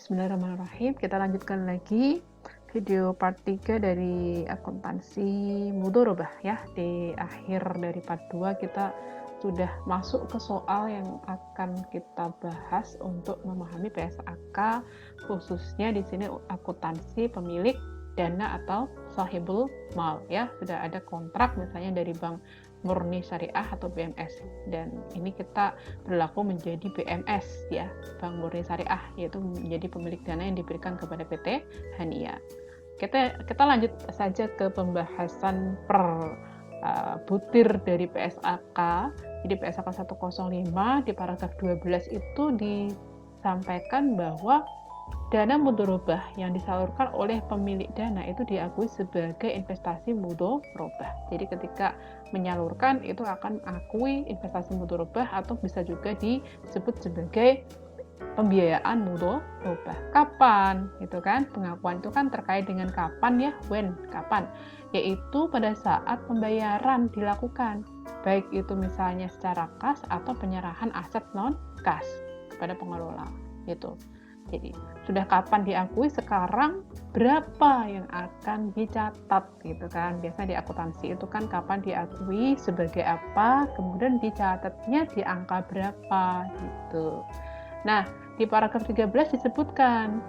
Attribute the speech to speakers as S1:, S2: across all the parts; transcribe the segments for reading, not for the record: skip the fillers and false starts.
S1: Bismillahirrahmanirrahim. Kita lanjutkan lagi video part 3 dari akuntansi mudhorobah ya. Di akhir dari part 2 kita sudah masuk ke soal yang akan kita bahas untuk memahami PSAK, khususnya di sini akuntansi pemilik dana atau sahibul mal ya. Sudah ada kontrak misalnya dari Bank Murni Syariah atau BMS, dan ini kita berlaku menjadi BMS ya, Bank Murni Syariah, yaitu menjadi pemilik dana yang diberikan kepada PT Hania. Kita lanjut saja ke pembahasan per butir dari PSAK. Jadi PSAK 105 di paragraf 12 itu disampaikan bahwa dana mudhorobah yang disalurkan oleh pemilik dana itu diakui sebagai investasi mudhorobah. Jadi ketika menyalurkan itu akan akui investasi mudhorobah, atau bisa juga disebut sebagai pembiayaan mudhorobah. Kapan? Itu kan pengakuan itu kan terkait dengan kapan ya, when, kapan? Yaitu pada saat pembayaran dilakukan, baik itu misalnya secara kas atau penyerahan aset non kas kepada pengelola gitu. Jadi sudah kapan diakui, sekarang berapa yang akan dicatat gitu kan. Biasanya di akuntansi itu kan kapan diakui sebagai apa, kemudian dicatatnya di angka berapa gitu. Nah, di paragraf 13 disebutkan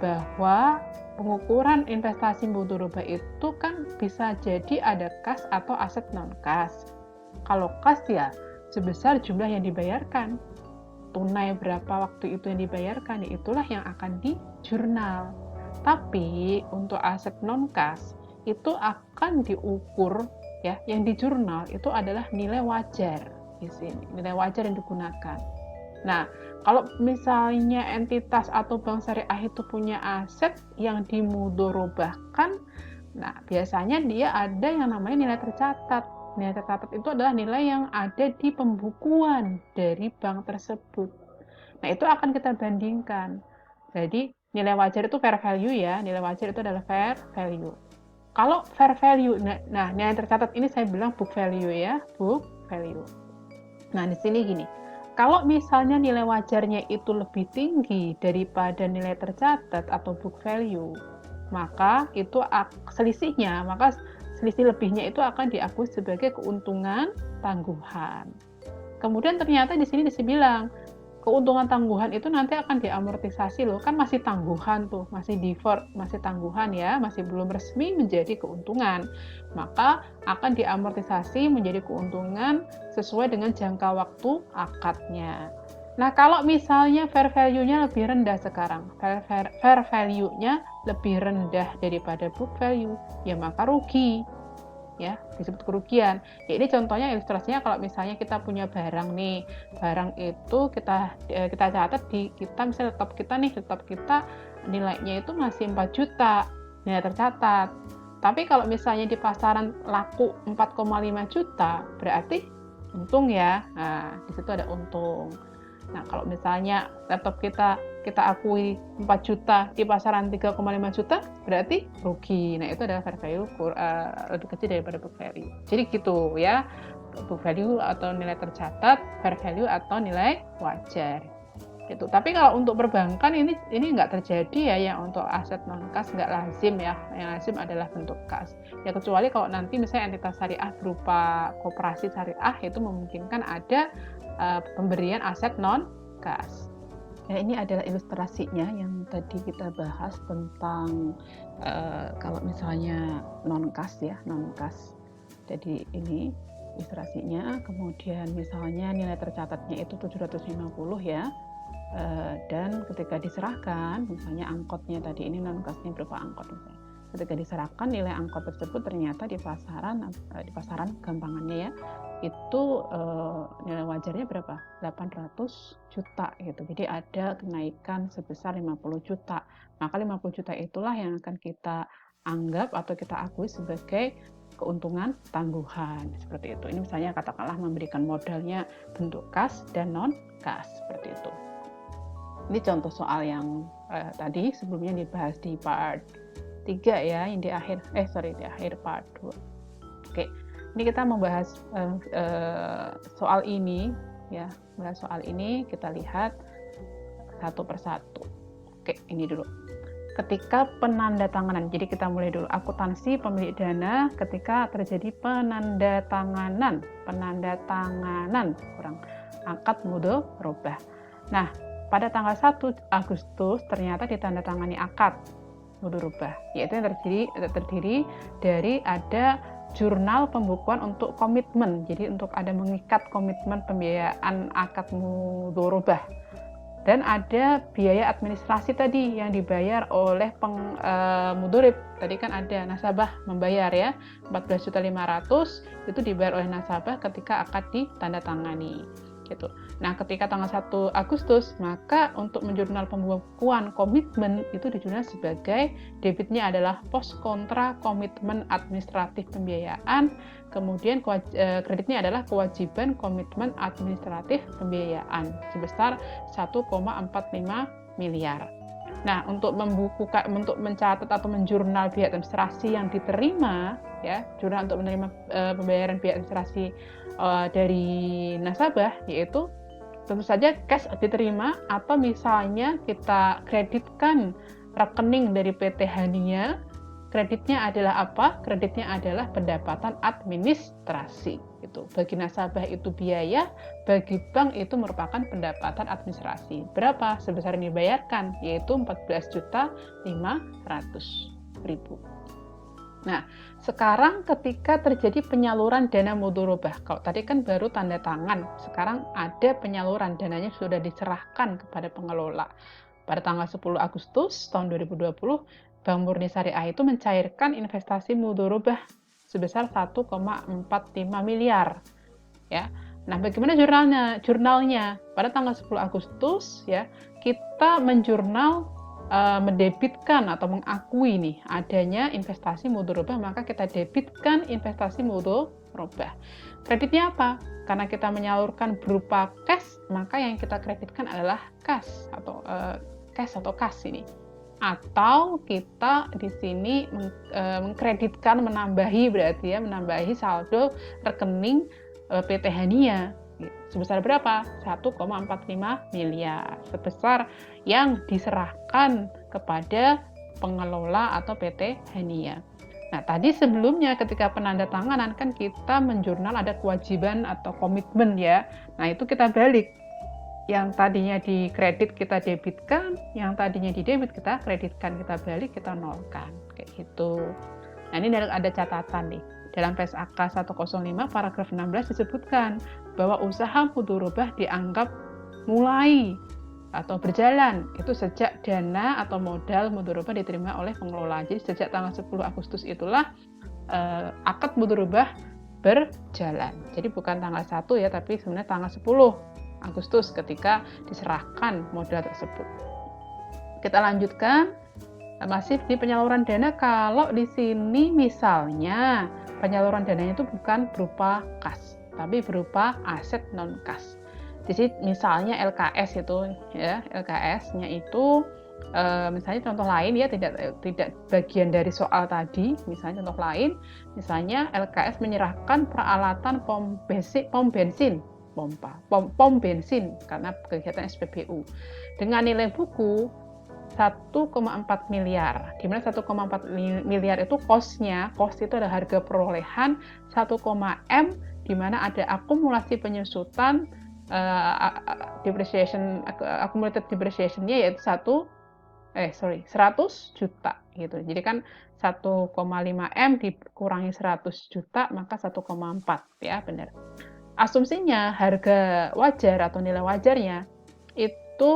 S1: bahwa pengukuran investasi mudhorobah itu kan bisa jadi ada kas atau aset non kas. Kalau kas ya sebesar jumlah yang dibayarkan. Tunai berapa waktu itu yang dibayarkan, itulah yang akan di jurnal. Tapi untuk aset non kas itu akan diukur ya, yang di jurnal itu adalah nilai wajar di sini, nilai wajar yang digunakan. Nah, kalau misalnya entitas atau bank syariah itu punya aset yang dimudhorobahkan, nah biasanya dia ada yang namanya nilai tercatat. Nilai tercatat itu adalah nilai yang ada di pembukuan dari bank tersebut. Nah, itu akan kita bandingkan. Jadi, nilai wajar itu fair value ya. Nilai wajar itu adalah fair value. Kalau fair value, nah nilai tercatat ini saya bilang book value ya, book value. Nah, di sini gini. Kalau misalnya nilai wajarnya itu lebih tinggi daripada nilai tercatat atau book value, maka itu selisih lebihnya itu akan diakui sebagai keuntungan tangguhan. Kemudian ternyata di sini dibilang keuntungan tangguhan itu nanti akan diamortisasi loh, kan masih tangguhan tuh, masih deferred, masih tangguhan ya, masih belum resmi menjadi keuntungan, maka akan diamortisasi menjadi keuntungan sesuai dengan jangka waktu akadnya. Nah, kalau misalnya fair value-nya lebih rendah sekarang, fair value-nya lebih rendah daripada book value, ya maka rugi ya, disebut kerugian. Ya, ini contohnya, ilustrasinya kalau misalnya kita punya barang nih, barang itu kita catat di kita, misalnya laptop kita nilainya itu masih 4 juta nilai tercatat. Tapi kalau misalnya di pasaran laku 4,5 juta, berarti untung ya. Nah, di situ ada untung. Nah, kalau misalnya laptop kita akui 4 juta di pasaran 3,5 juta, berarti rugi. Nah, itu adalah fair value lebih kecil daripada book value. Jadi gitu ya, book value atau nilai tercatat, fair value atau nilai wajar. Gitu. Tapi kalau untuk perbankan ini nggak terjadi ya, yang untuk aset non kas nggak lazim ya. Yang lazim adalah bentuk kas. Ya kecuali kalau nanti misalnya entitas syariah berupa koperasi syariah, itu memungkinkan ada pemberian aset non kas. Ya, ini adalah ilustrasinya yang tadi kita bahas tentang kalau misalnya non kas ya, non kas. Jadi ini ilustrasinya, kemudian misalnya nilai tercatatnya itu 750 ya. Dan ketika diserahkan, misalnya angkotnya tadi, ini non kasnya berupa angkot misalnya. Ketika diserahkan nilai angkot tersebut ternyata di pasaran gampangannya ya, itu nilai wajarnya berapa? 800 juta gitu. Jadi ada kenaikan sebesar 50 juta. Maka 50 juta itulah yang akan kita anggap atau kita akui sebagai keuntungan tangguhan, seperti itu. Ini misalnya katakanlah memberikan modalnya bentuk kas dan non kas, seperti itu. Ini contoh soal yang tadi sebelumnya dibahas di part 3 ya, yang di akhir part 2. Oke, ini kita membahas soal ini ya, kita lihat satu persatu. Oke, ini dulu. Ketika penandatanganan, jadi kita mulai dulu. Akuntansi pemilik dana ketika terjadi penandatanganan kurang akad mudharabah. Nah, pada tanggal 1 Agustus ternyata ditandatangani akad mudharabah, yaitu yang terdiri dari ada jurnal pembukuan untuk komitmen. Jadi untuk ada mengikat komitmen pembiayaan akad mudharabah. Dan ada biaya administrasi tadi yang dibayar oleh mudharib. Tadi kan ada nasabah membayar ya, 14.500.000 itu dibayar oleh nasabah ketika akad ditandatangani. Gitu. Nah, ketika tanggal 1 Agustus, maka untuk menjurnal pembukuan komitmen itu dijurnal sebagai debitnya adalah pos kontra komitmen administratif pembiayaan, kemudian kreditnya adalah kewajiban komitmen administratif pembiayaan sebesar 1,45 miliar. Nah, untuk mencatat atau menjurnal biaya administrasi yang diterima, ya, jurnal untuk menerima pembayaran biaya administrasi dari nasabah, yaitu tentu saja cash diterima atau misalnya kita kreditkan rekening dari PT Hania. Kreditnya adalah apa? Kreditnya adalah pendapatan administrasi. Itu bagi nasabah itu biaya, bagi bank itu merupakan pendapatan administrasi. Berapa? Sebesar yang dibayarkan, yaitu 14.500.000. Nah, sekarang ketika terjadi penyaluran dana mudharabah, kalau tadi kan baru tanda tangan, sekarang ada penyaluran, dananya sudah diserahkan kepada pengelola. Pada tanggal 10 Agustus tahun 2020, Bank Murni Syariah itu mencairkan investasi mudharabah sebesar 1,45 miliar. Ya. Nah, bagaimana jurnalnya? Pada tanggal 10 Agustus ya, kita menjurnal mendebitkan atau mengakui nih adanya investasi mudharabah, maka kita debitkan investasi mudharabah. Kreditnya apa? Karena kita menyalurkan berupa cash, maka yang kita kreditkan adalah cash atau kas ini. Atau kita di sini mengkreditkan, menambahi saldo rekening PT Hania. Sebesar berapa? 1,45 miliar. Sebesar yang diserahkan kepada pengelola atau PT Hania. Nah, tadi sebelumnya ketika penandatanganan kan kita menjurnal ada kewajiban atau komitmen ya. Nah, itu kita balik. Yang tadinya di kredit kita debitkan, yang tadinya di debit kita kreditkan, kita balik, kita nolkan. Kayak gitu. Nah, ini ada catatan nih. Dalam PSAK 105 paragraf 16 disebutkan bahwa usaha mudharabah dianggap mulai atau berjalan itu sejak dana atau modal mudharabah diterima oleh pengelola. Jadi sejak tanggal 10 Agustus itulah akad mudharabah berjalan. Jadi bukan tanggal 1 ya, tapi sebenarnya tanggal 10 Agustus ketika diserahkan modal tersebut. Kita lanjutkan masih di penyaluran dana. Kalau di sini misalnya penyaluran dananya itu bukan berupa kas, tapi berupa aset non kas. Jadi misalnya LKS itu ya, LKS-nya itu misalnya contoh lain ya, tidak bagian dari soal tadi. Misalnya contoh lain, misalnya LKS menyerahkan peralatan pom bensin karena kegiatan SPBU dengan nilai buku 1,4 miliar, di mana 1,4 miliar itu cost itu ada harga perolehan 1, M, di mana ada akumulasi penyusutan accumulated depreciation-nya yaitu 100 juta gitu. Jadi kan 1,5 M dikurangi 100 juta maka 1,4 ya, benar. Asumsinya harga wajar atau nilai wajarnya itu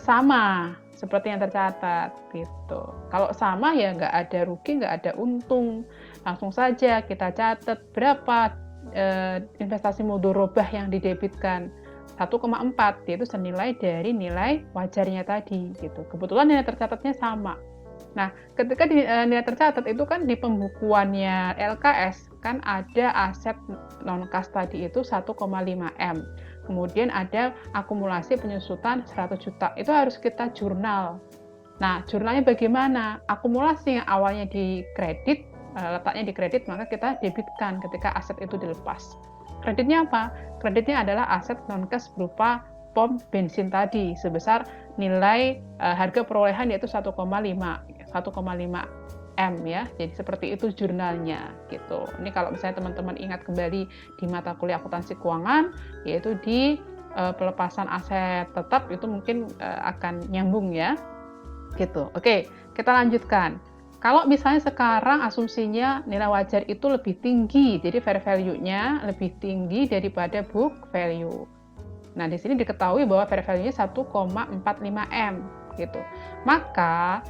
S1: sama seperti yang tercatat gitu. Kalau sama ya nggak ada rugi, nggak ada untung. Langsung saja kita catat berapa investasi mudharabah yang didebitkan 1,4, yaitu senilai dari nilai wajarnya tadi gitu. Kebetulan nilai tercatatnya sama. Nah, ketika nilai tercatat itu kan di pembukuannya LKS kan ada aset non-kas tadi itu 1,5 M. Kemudian ada akumulasi penyusutan 100 juta. Itu harus kita jurnal. Nah, jurnalnya bagaimana? Akumulasi yang awalnya di kredit, letaknya di kredit, maka kita debitkan ketika aset itu dilepas. Kreditnya apa? Kreditnya adalah aset non-kas berupa pom bensin tadi sebesar nilai harga perolehan yaitu 1,5 M ya. Jadi seperti itu jurnalnya gitu. Ini kalau misalnya teman-teman ingat kembali di mata kuliah akuntansi keuangan, yaitu di pelepasan aset tetap, itu mungkin akan nyambung ya. Gitu. Oke, kita lanjutkan. Kalau misalnya sekarang asumsinya nilai wajar itu lebih tinggi, jadi fair value-nya lebih tinggi daripada book value. Nah, di sini diketahui bahwa fair value-nya 1,45 M gitu. Maka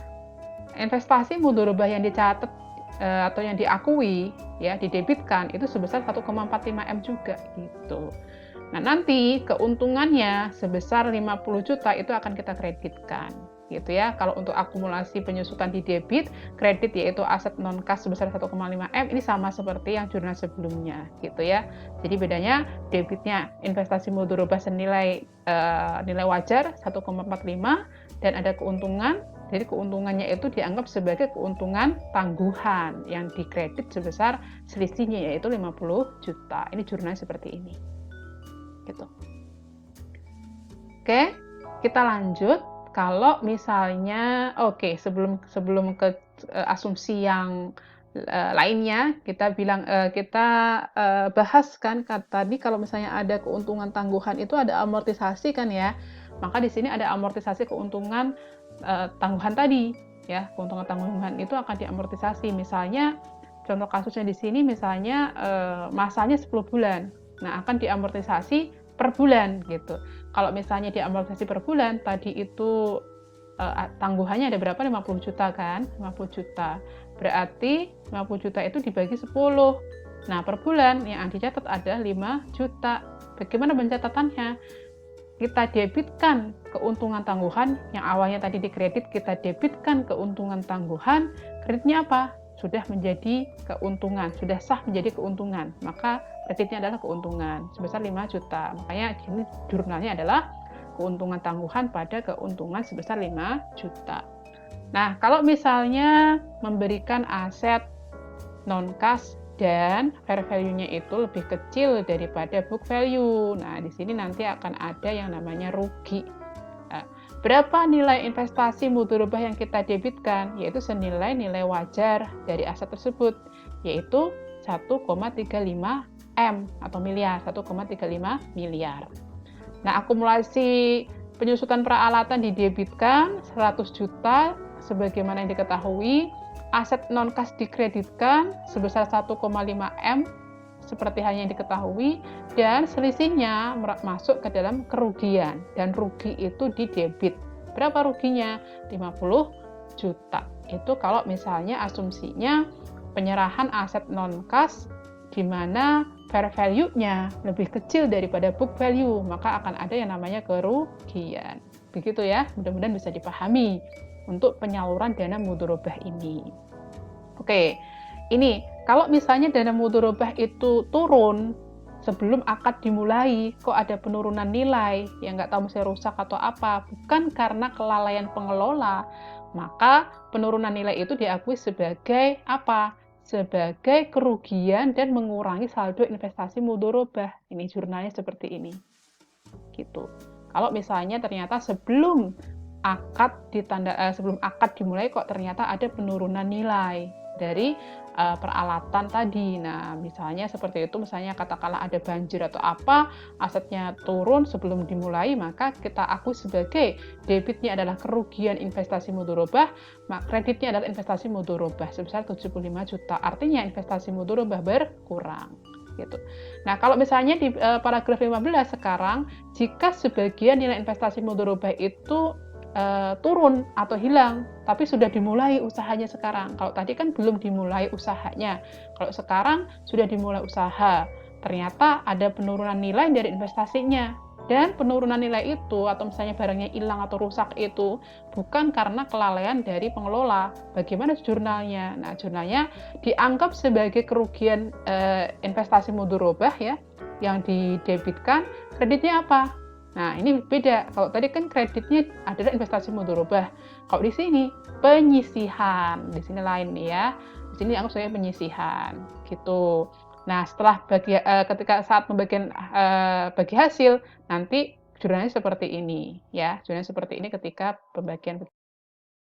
S1: investasi mudharabah yang dicatat atau yang diakui ya, didebitkan itu sebesar 1,45 M juga gitu. Nah, nanti keuntungannya sebesar 50 juta itu akan kita kreditkan gitu ya. Kalau untuk akumulasi penyusutan di debit, kredit yaitu aset non kas sebesar 1,5 M, ini sama seperti yang jurnal sebelumnya gitu ya. Jadi bedanya debitnya investasi mudharabah senilai nilai wajar 1,45 dan ada keuntungan. Jadi keuntungannya itu dianggap sebagai keuntungan tangguhan yang dikredit sebesar selisihnya yaitu 50 juta. Ini jurnalnya seperti ini. Gitu. Oke, kita lanjut. Kalau misalnya, sebelum ke asumsi yang lainnya, kita bahas kan tadi kalau misalnya ada keuntungan tangguhan itu ada amortisasi kan ya. Maka di sini ada amortisasi keuntungan tangguhan tadi ya. Keuntungan tangguhan itu akan diamortisasi. Misalnya contoh kasusnya di sini misalnya masanya 10 bulan. Nah, akan diamortisasi per bulan gitu. Kalau misalnya diamortisasi per bulan, tadi itu tangguhannya ada berapa? 50 juta kan? 50 juta. Berarti 50 juta itu dibagi 10. Nah, per bulan yang dicatat ada 5 juta. Bagaimana pencatatannya? Kita debitkan keuntungan tangguhan, yang awalnya tadi dikredit, kita debitkan keuntungan tangguhan, kreditnya apa? Sudah menjadi keuntungan, sudah sah menjadi keuntungan, maka kreditnya adalah keuntungan sebesar 5 juta. Makanya ini jurnalnya adalah keuntungan tangguhan pada keuntungan sebesar 5 juta. Nah, kalau misalnya memberikan aset non-kas dan fair value-nya itu lebih kecil daripada book value. Nah, di sini nanti akan ada yang namanya rugi. Nah, berapa nilai investasi mudharabah yang kita debitkan? Yaitu senilai nilai wajar dari aset tersebut, yaitu 1,35 M atau miliar, 1,35 miliar. Nah, akumulasi penyusutan peralatan didebitkan 100 juta sebagaimana yang diketahui, aset non-kas dikreditkan sebesar 1,5 M seperti halnya yang diketahui, dan selisihnya masuk ke dalam kerugian dan rugi itu didebit. Berapa ruginya? 50 juta. Itu kalau misalnya asumsinya penyerahan aset non-kas di mana fair value-nya lebih kecil daripada book value, maka akan ada yang namanya kerugian. Begitu ya, mudah-mudahan bisa dipahami untuk penyaluran dana mudharabah ini. Oke, ini kalau misalnya dana mudharabah itu turun sebelum akad dimulai, kok ada penurunan nilai, ya nggak tahu misalnya rusak atau apa, bukan karena kelalaian pengelola, maka penurunan nilai itu diakui sebagai apa? Sebagai kerugian dan mengurangi saldo investasi mudharabah. Ini jurnalnya seperti ini. Gitu. Kalau misalnya ternyata sebelum akad dimulai kok ternyata ada penurunan nilai dari peralatan tadi. Nah, misalnya seperti itu, misalnya katakanlah ada banjir atau apa, asetnya turun sebelum dimulai, maka kita akui sebagai debitnya adalah kerugian investasi mudharabah, maka kreditnya adalah investasi mudharabah sebesar 75 juta. Artinya investasi mudharabah berkurang. Gitu. Nah, kalau misalnya di paragraf 15 sekarang, jika sebagian nilai investasi mudharabah itu turun atau hilang, tapi sudah dimulai usahanya sekarang. Kalau tadi kan belum dimulai usahanya, kalau sekarang sudah dimulai usaha, ternyata ada penurunan nilai dari investasinya, dan penurunan nilai itu atau misalnya barangnya hilang atau rusak itu bukan karena kelalaian dari pengelola. Bagaimana jurnalnya? Nah, jurnalnya dianggap sebagai kerugian investasi mudharabah ya, yang didebitkan. Kreditnya apa? Nah, ini beda. Kalau tadi kan kreditnya adalah investasi mudharabah. Kalau di sini penyisihan. Di sini lain nih ya. Di sini dianggap sebagai penyisihan. Gitu. Nah, setelah ketika saat pembagian bagi hasil, nanti Jurnalnya seperti ini ya, jurnalnya seperti ini ketika pembagian